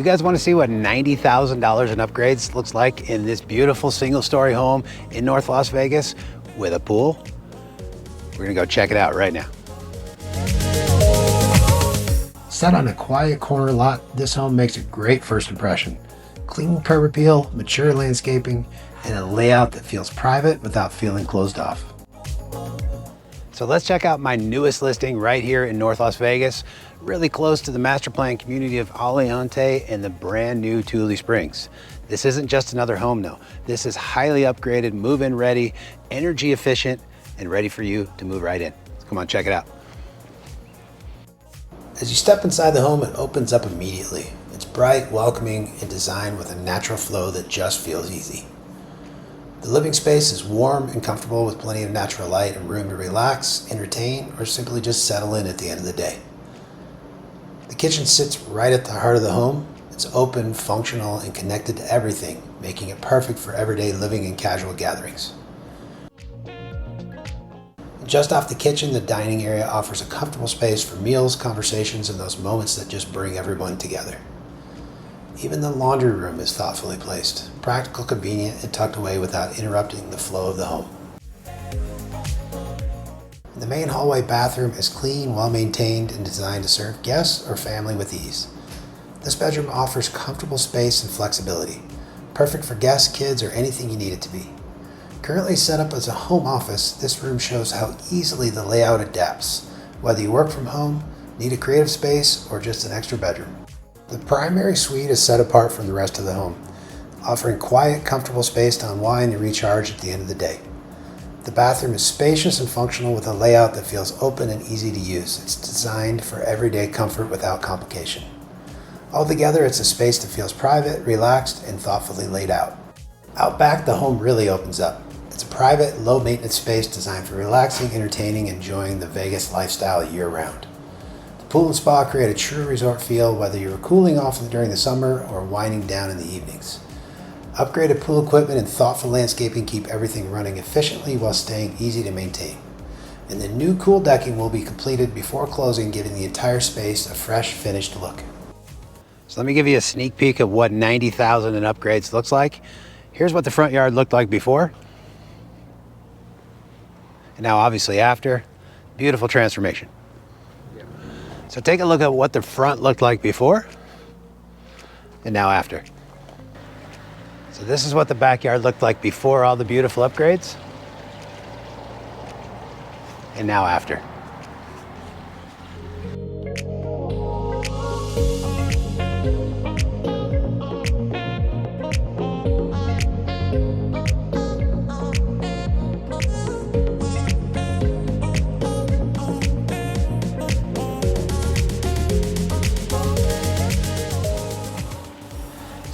You guys want to see what $90,000 in upgrades looks like in this beautiful single-story home in North Las Vegas with a pool? We're gonna go check it out right now. Set on a quiet corner lot, this home makes a great first impression. Clean curb appeal, mature landscaping, and a layout that feels private without feeling closed off. So let's check out my newest listing right here in North Las Vegas, really close to the master plan community of Aliante and the brand new Tule Springs. This isn't just another home though. This is highly upgraded, move-in ready, energy efficient, and ready for you to move right in. Come on, check it out. As you step inside the home, it opens up immediately. It's bright, welcoming, and designed with a natural flow that just feels easy. The living space is warm and comfortable with plenty of natural light and room to relax, entertain, or simply just settle in at the end of the day. The kitchen sits right at the heart of the home. It's open, functional, and connected to everything, making it perfect for everyday living and casual gatherings. Just off the kitchen, the dining area offers a comfortable space for meals, conversations, and those moments that just bring everyone together. Even the laundry room is thoughtfully placed, practical, convenient, and tucked away without interrupting the flow of the home. The main hallway bathroom is clean, well-maintained, and designed to serve guests or family with ease. This bedroom offers comfortable space and flexibility, perfect for guests, kids, or anything you need it to be. Currently set up as a home office, this room shows how easily the layout adapts, whether you work from home, need a creative space, or just an extra bedroom. The primary suite is set apart from the rest of the home, offering quiet, comfortable space to unwind and recharge at the end of the day. The bathroom is spacious and functional with a layout that feels open and easy to use. It's designed for everyday comfort without complication. Altogether, it's a space that feels private, relaxed, and thoughtfully laid out. Out back, the home really opens up. It's a private, low-maintenance space designed for relaxing, entertaining, and enjoying the Vegas lifestyle year-round. The pool and spa create a true resort feel, whether you're cooling off during the summer or winding down in the evenings. Upgraded pool equipment and thoughtful landscaping keep everything running efficiently while staying easy to maintain. And the new cool decking will be completed before closing, giving the entire space a fresh, finished look. So let me give you a sneak peek of what $90,000 in upgrades looks like. Here's what the front yard looked like before. And now obviously after. Beautiful transformation. So take a look at what the front looked like before and now after. So this is what the backyard looked like before all the beautiful upgrades and now after.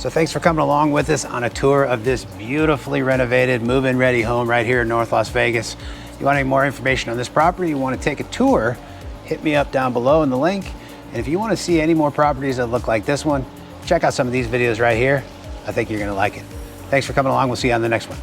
So thanks for coming along with us on a tour of this beautifully renovated, move-in ready home right here in North Las Vegas. You want any more information on this property, you want to take a tour, hit me up down below in the link. And if you want to see any more properties that look like this one, check out some of these videos right here. I think you're going to like it. Thanks for coming along. We'll see you on the next one.